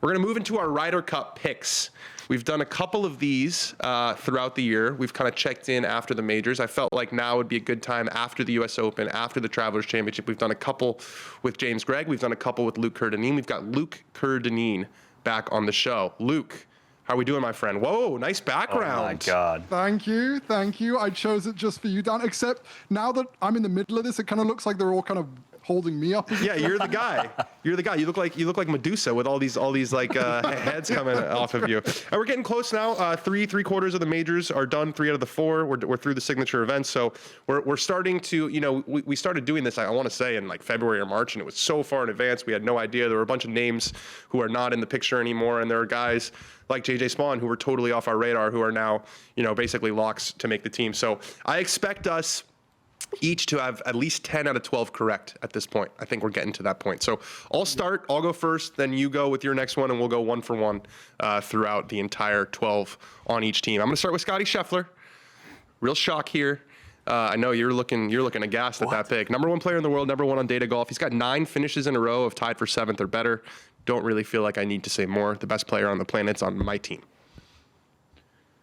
We're going to move into our Ryder Cup picks. We've done a couple of these throughout the year. We've kind of checked in after the majors. I felt like now would be a good time after the U.S. Open, after the Travelers Championship. We've done a couple with James Gregg. We've done a couple with Luke Kerr-Dineen. We've got Luke Kerr-Dineen back on the show. Luke, how are we doing, my friend? Whoa, nice background. Oh, my God. Thank you. I chose it just for you, Dan, except now that I'm in the middle of this, it kind of looks like they're all kind of holding me up. Yeah, you're the guy. You're the guy. You look like Medusa with all these like heads coming off of you. And we're getting close now. Three quarters of the majors are done. 3 out of the 4. We're through the signature events. So we're starting to, we started doing this, I want to say, in like February or March, and it was so far in advance. We had no idea. There were a bunch of names who are not in the picture anymore, and there are guys like JJ Spawn who were totally off our radar who are now, basically locks to make the team. So I expect us each to have at least 10 out of 12 correct at this point. I think we're getting to that point. So I'll go first, then you go with your next one, and we'll go 1 for 1 throughout the entire 12 on each team. I'm going to start with Scotty Scheffler. Real shock here. I know you're looking aghast at that pick. Number 1 player in the world, number 1 on Data Golf. He's got 9 finishes in a row of tied for 7th or better. Don't really feel like I need to say more. The best player on the planet's on my team.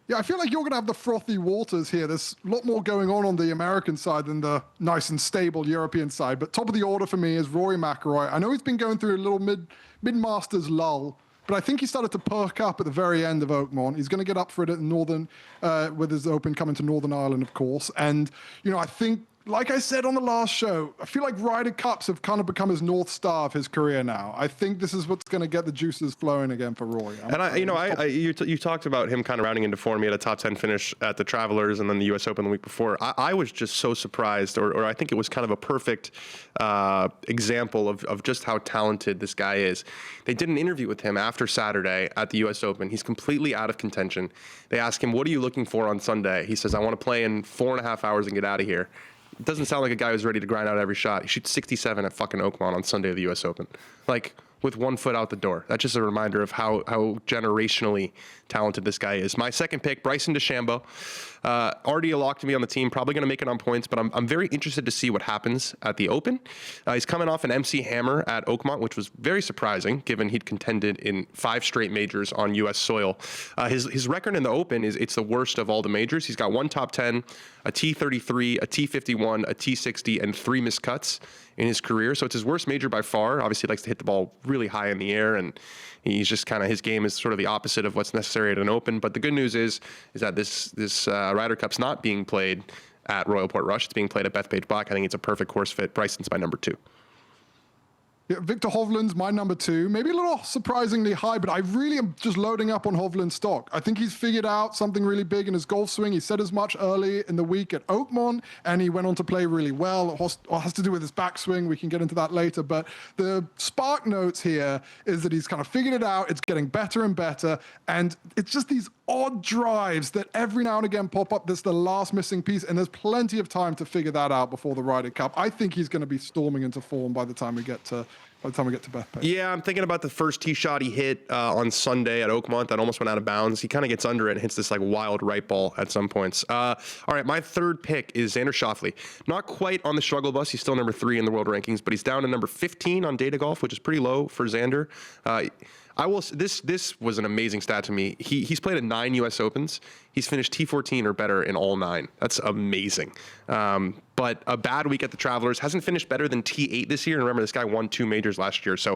Yeah, I feel like you're going to have the frothy waters here. There's a lot more going on the American side than the nice and stable European side. But top of the order for me is Rory McIlroy. I know he's been going through a little mid-Masters lull, but I think he started to perk up at the very end of Oakmont. He's going to get up for it at Northern, with his Open coming to Northern Ireland, of course. And, I think, like I said on the last show, I feel like Ryder Cups have kind of become his North Star of his career now. I think this is what's going to get the juices flowing again for Rory. You talked about him kind of rounding into form. He had a top 10 finish at the Travelers and then the U.S. Open the week before. I was just so surprised, or I think it was kind of a perfect example of just how talented this guy is. They did an interview with him after Saturday at the U.S. Open. He's completely out of contention. They asked him, what are you looking for on Sunday? He says, I want to play in 4.5 hours and get out of here. It doesn't sound like a guy who's ready to grind out every shot. He shoots 67 at fucking Oakmont on Sunday of the U.S. Open. Like, with 1 foot out the door. That's just a reminder of how generationally talented this guy is. My second pick, Bryson DeChambeau. Already a lock to be on the team. Probably going to make it on points, but I'm very interested to see what happens at the Open. He's coming off an MC hammer at Oakmont, which was very surprising, given he'd contended in 5 straight majors on U.S. soil. His record in the Open it's the worst of all the majors. He's got 1 top 10, a T33, a T51, a T60, and 3 missed cuts in his career. So it's his worst major by far. Obviously, he likes to hit the ball really high in the air, and he's just kind of, his game is sort of the opposite of what's necessary at an Open. But the good news is that this Ryder Cup's not being played at Royal Port Rush. It's being played at Bethpage Black. I think it's a perfect course fit. Bryson's my number 2. Yeah, Victor Hovland's my number 2. Maybe a little surprisingly high, but I really am just loading up on Hovland's stock. I think he's figured out something really big in his golf swing. He said as much early in the week at Oakmont, and he went on to play really well. It has to do with his backswing. We can get into that later. But the spark notes here is that he's kind of figured it out. It's getting better and better. And it's just these odd drives that every now and again pop up. That's the last missing piece. And there's plenty of time to figure that out before the Ryder Cup. I think he's going to be storming into form by the time we get to Bethpage. Yeah, I'm thinking about the first tee shot he hit on Sunday at Oakmont that almost went out of bounds. He kind of gets under it and hits this like wild right ball at some points. All right, my third pick is Xander Schoffley. Not quite on the struggle bus. He's still number 3 in the world rankings, but he's down to number 15 on Data Golf, which is pretty low for Xander. This was an amazing stat to me. He's played at 9 U.S. Opens. He's finished T14 or better in all 9. That's amazing. But a bad week at the Travelers. Hasn't finished better than T8 this year. And remember, this guy won 2 majors last year. So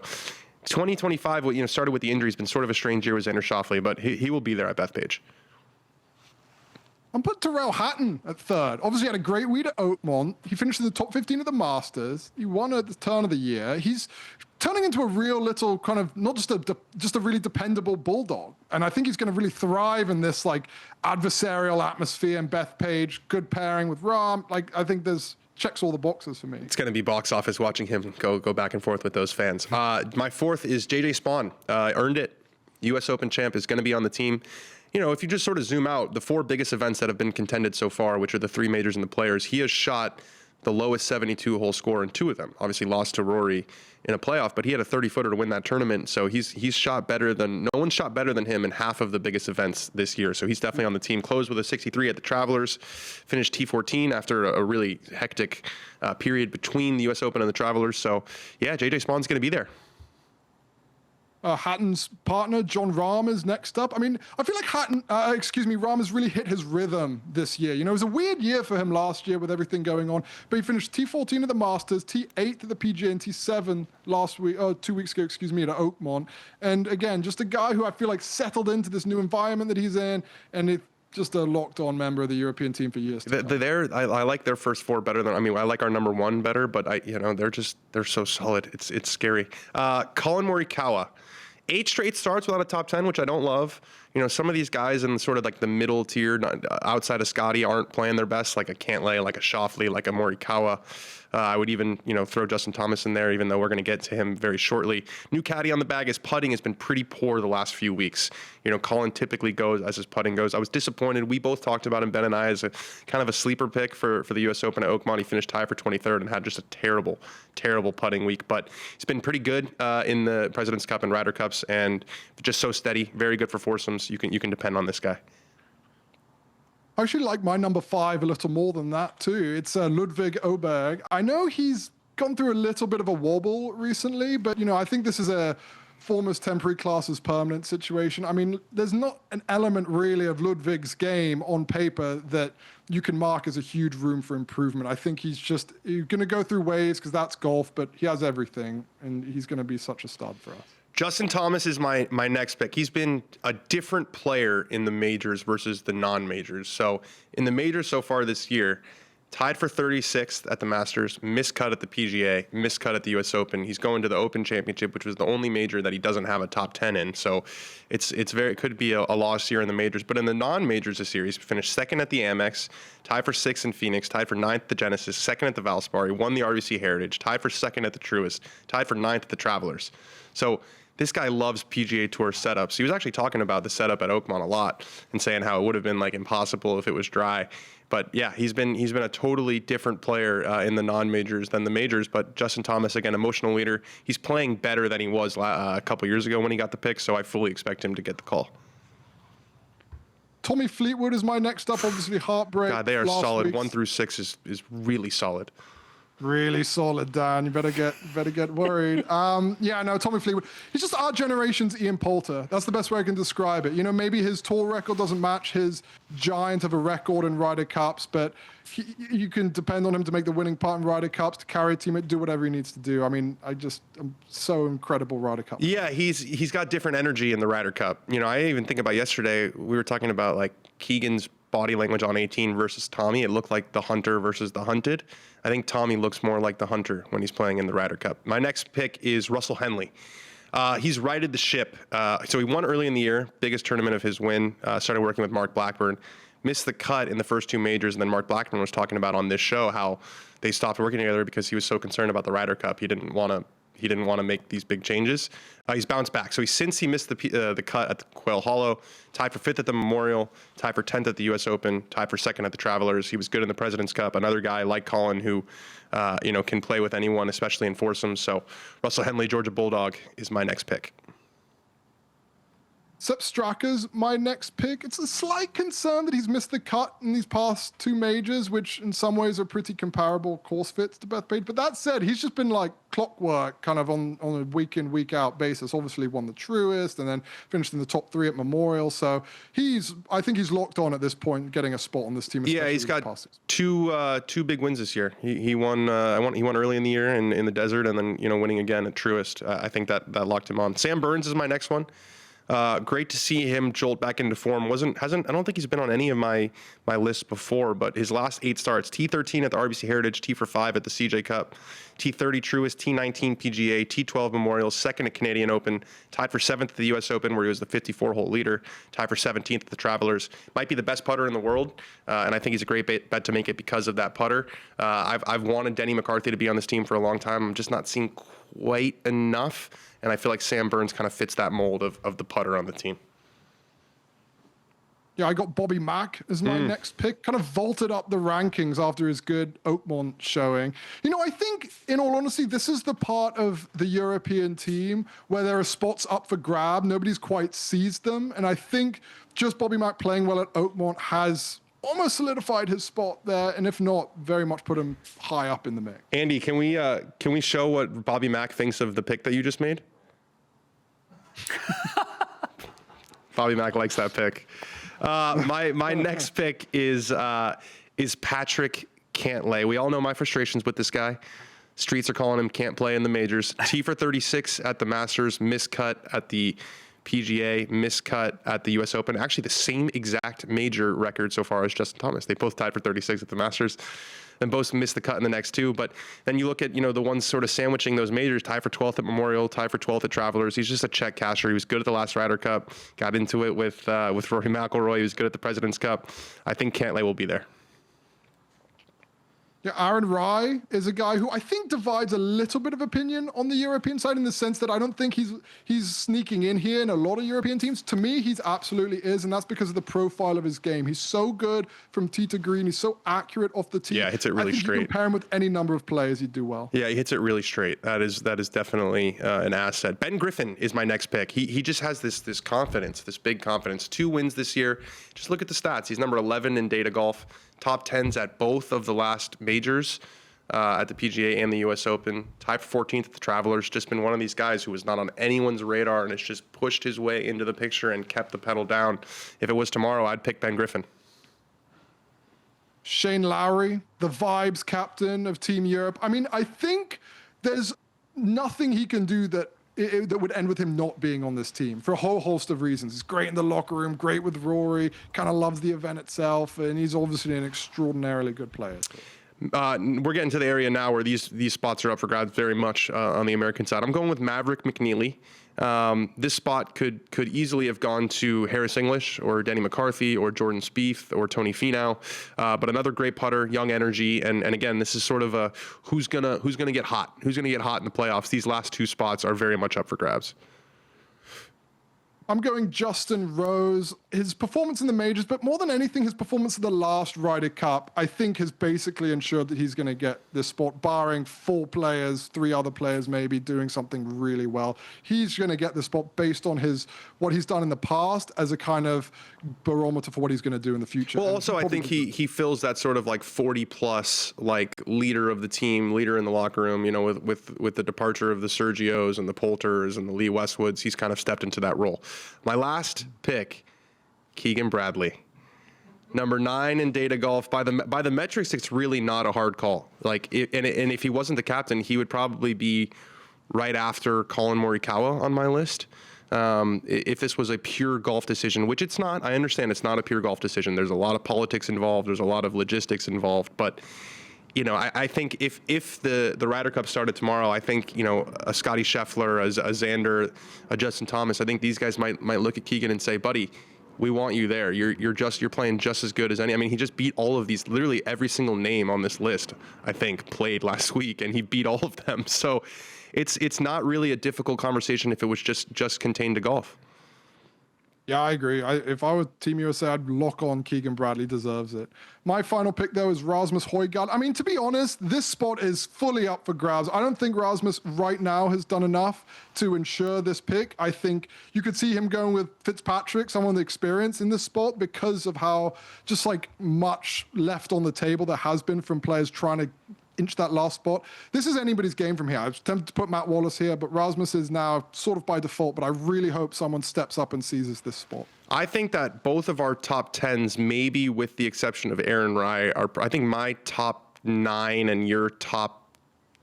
2025, started with the injuries, been sort of a strange year with Xander Schoffley, but he will be there at Bethpage. I'm put Tyrrell Hatton at 3rd. Obviously had a great week at Oakmont. He finished in the top 15 of the Masters. He won at the turn of the year. He's turning into a real little kind of, not just a really dependable bulldog. And I think he's going to really thrive in this like adversarial atmosphere in Bethpage, good pairing with Rahm. Like, I think checks all the boxes for me. It's going to be box office watching him go back and forth with those fans. My 4th is JJ Spawn. Earned it. U.S. Open champ is going to be on the team. If you just sort of zoom out, the 4 biggest events that have been contended so far, which are the 3 majors and the Players, he has shot the lowest 72-hole score in 2 of them. Obviously lost to Rory in a playoff, but he had a 30-footer to win that tournament. So he's shot better than, no one shot better than him in half of the biggest events this year. So he's definitely on the team. Closed with a 63 at the Travelers, finished T14 after a really hectic period between the U.S. Open and the Travelers. So yeah, JJ Spawn's going to be there. Hatton's partner, John Rahm, is next up. I mean, I feel like Rahm has really hit his rhythm this year. You know, it was a weird year for him last year with everything going on, but he finished T14 at the Masters, T8 at the PGA, and T7 2 weeks ago, at Oakmont. And again, just a guy who I feel like settled into this new environment that he's in, and just a locked-on member of the European team for years. I like their first four better than, I like our number one better, but they're so solid. It's scary. Colin Morawa. 8 straight starts without a top 10, which I don't love. You know, some of these guys in sort of like the middle tier, outside of Scotty, aren't playing their best, like a Cantlay, like a Schoffley, like a Morawa. I would even, throw Justin Thomas in there, even though we're going to get to him very shortly. New caddy on the bag. His putting has been pretty poor the last few weeks. Colin typically goes as his putting goes. I was disappointed. We both talked about him, Ben and I, as a kind of a sleeper pick for the U.S. Open at Oakmont. He finished tied for 23rd and had just a terrible, terrible putting week. But he's been pretty good in the President's Cup and Ryder Cups, and just so steady. Very good for foursomes. You can depend on this guy. I actually like my number 5 a little more than that too. It's Ludwig Åberg. I know he's gone through a little bit of a wobble recently, but I think this is a form as temporary, class as permanent situation. I mean, there's not an element really of Ludwig's game on paper that you can mark as a huge room for improvement. I think he's going to go through waves because that's golf, but he has everything, and he's going to be such a stud for us. Justin Thomas is my next pick. He's been a different player in the majors versus the non-majors. So in the majors so far this year, tied for 36th at the Masters, miscut at the PGA, miscut at the U.S. Open. He's going to the Open Championship, which was the only major that he doesn't have a top 10 in. So it could be a loss year in the majors. But in the non-majors this year, he's finished second at the Amex, tied for 6th in Phoenix, tied for 9th at the Genesis, second at the Valspar. He won the RBC Heritage, tied for second at the Truist, tied for 9th at the Travelers. So this guy loves PGA Tour setups. He was actually talking about the setup at Oakmont a lot and saying how it would have been like impossible if it was dry. But yeah, he's been a totally different player in the non-majors than the majors. But Justin Thomas, again, emotional leader. He's playing better than he was a couple years ago when he got the pick. So I fully expect him to get the call. Tommy Fleetwood is my next up. Obviously, heartbreak. God, they are solid. 1 through 6 is really solid. Really solid, Dan. You better get worried. Tommy Fleetwood. He's just our generation's Ian Poulter. That's the best way I can describe it. Maybe his tour record doesn't match his giant of a record in Ryder Cups, but you can depend on him to make the winning putt in Ryder Cups, to carry a team, do whatever he needs to do. I mean, I'm so incredible Ryder Cup. Yeah, he's got different energy in the Ryder Cup. I even think about yesterday, we were talking about like Keegan's body language on 18 versus Tommy. It looked like the hunter versus the hunted. I think Tommy looks more like the hunter when he's playing in the Ryder Cup. My next pick is Russell Henley. He's righted the ship. So he won early in the year, biggest tournament of his win, started working with Mark Blackburn, missed the cut in the first 2 majors, and then Mark Blackburn was talking about on this show how they stopped working together because he was so concerned about the Ryder Cup. He didn't want to make these big changes. He's bounced back. So since he missed the cut at the Quail Hollow, tied for 5th at the Memorial, tied for 10th at the U.S. Open, tied for 2nd at the Travelers. He was good in the President's Cup. Another guy like Colin who, can play with anyone, especially in foursomes. So Russell Henley, Georgia Bulldog, is my next pick. Sepp Straka's my next pick. It's a slight concern that he's missed the cut in these past 2 majors, which in some ways are pretty comparable course fits to Bethpage. But that said, he's just been like clockwork kind of on a week in, week out basis. Obviously won the Truist and then finished in the top 3 at Memorial. So I think he's locked on at this point, getting a spot on this team. Yeah, he's got two big wins this year. He won early in the year in the desert, and then winning again at Truist. I think that locked him on. Sam Burns is my next one. Great to see him jolt back into form. I don't think he's been on any of my lists before, but his last 8 starts, T13 at the RBC Heritage, T for 5 at the CJ Cup, T30 Truist, T19 PGA, T12 Memorial, 2nd at Canadian Open, tied for 7th at the U.S. Open where he was the 54-hole leader, tied for 17th at the Travelers. Might be the best putter in the world, and I think he's a great bet to make it because of that putter. I've wanted Denny McCarthy to be on this team for a long time. I'm just not seeing quite enough, and I feel like Sam Burns kind of fits that mold of the putter on the team. Yeah, I got Bobby Mack as my next pick. Kind of vaulted up the rankings after his good Oakmont showing. I think, in all honesty, this is the part of the European team where there are spots up for grab. Nobody's quite seized them. And I think just Bobby Mack playing well at Oakmont has almost solidified his spot there, and if not, very much put him high up in the mix. Andy, can we show what Bobby Mack thinks of the pick that you just made? Bobby Mack likes that pick. My next pick is Patrick Cantlay. We all know my frustrations with this guy. Streets are calling him can't play in the majors. T for 36 at the Masters, miscut at the PGA, miscut at the US Open. Actually, the same exact major record so far as Justin Thomas. They both tied for 36 at the Masters and both missed the cut in the next two. But then you look at, the ones sort of sandwiching those majors, tie for 12th at Memorial, tie for 12th at Travelers. He's just a check casher. He was good at the last Ryder Cup, got into it with Rory McIlroy. He was good at the President's Cup. I think Cantlay will be there. Yeah, Aaron Rai is a guy who I think divides a little bit of opinion on the European side in the sense that I don't think he's sneaking in here in a lot of European teams. To me, he's absolutely is, and that's because of the profile of his game. He's so good from tee to green. He's so accurate off the tee. Yeah, hits it really straight. You compare him with any number of players, he'd do well. Yeah, he hits it really straight. That is definitely an asset. Ben Griffin is my next pick. He just has this confidence, this big confidence. 2 wins this year. Just look at the stats. He's number 11 in data golf. Top 10s at both of the last majors, at the PGA and the US Open. Tied for 14th at the Travelers. Just been one of these guys who was not on anyone's radar and has just pushed his way into the picture and kept the pedal down. If it was tomorrow, I'd pick Ben Griffin. Shane Lowry, the vibes captain of Team Europe. I mean, I think there's nothing he can do that would end with him not being on this team for a whole host of reasons. He's great in the locker room, great with Rory, kind of loves the event itself, and he's obviously an extraordinarily good player. We're getting to the area now where these spots are up for grabs very much on the American side. I'm going with Maverick McNeely. This spot could easily have gone to Harris English or Denny McCarthy or Jordan Spieth or Tony Finau, but another great putter, young energy, and again, this is sort of a who's gonna get hot, in the playoffs. These last 2 spots are very much up for grabs. I'm going Justin Rose. His performance in the majors, but more than anything, his performance in the last Ryder Cup, I think has basically ensured that he's going to get this spot, barring 4 players, 3 other players maybe doing something really well. He's going to get the spot based on what he's done in the past as a kind of barometer for what he's going to do in the future. Well, also, I think he fills that sort of like 40-plus like leader of the team, leader in the locker room, with the departure of the Sergios and the Poulters and the Lee Westwoods. He's kind of stepped into that role. My last pick, Keegan Bradley, number 9 in data golf. By the metrics, it's really not a hard call. And if he wasn't the captain, he would probably be right after Colin Morawa on my list. If this was a pure golf decision, which it's not, I understand it's not a pure golf decision. There's a lot of politics involved. There's a lot of logistics involved, but. I think if the Ryder Cup started tomorrow, I think, a Scotty Scheffler, a Xander, a Justin Thomas, I think these guys might look at Keegan and say, buddy, we want you there. You're playing just as good as any. I mean, he just beat all of these, literally every single name on this list, I think, played last week, and he beat all of them. So it's not really a difficult conversation if it was just contained to golf. Yeah, I agree. If I were Team USA, I'd lock on Keegan Bradley. Deserves it. My final pick, though, is Rasmus Højgaard. I mean, to be honest, this spot is fully up for grabs. I don't think Rasmus right now has done enough to ensure this pick. I think you could see him going with Fitzpatrick, someone with experience in this spot, because of how just like much left on the table there has been from players trying to inch that last spot. This is anybody's game from here. I was tempted to put Matt Wallace here, but Rasmus is now sort of by default, but I really hope someone steps up and seizes this spot. I think that both of our top 10s, maybe with the exception of Aaron Rai, I think my top 9 and your top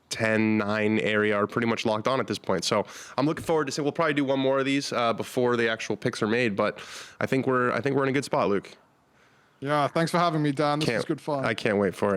10, 9 area are pretty much locked on at this point. So I'm looking forward to seeing. We'll probably do one more of these before the actual picks are made, but I think we're in a good spot, Luke. Yeah, thanks for having me, Dan. This was good fun. I can't wait for it.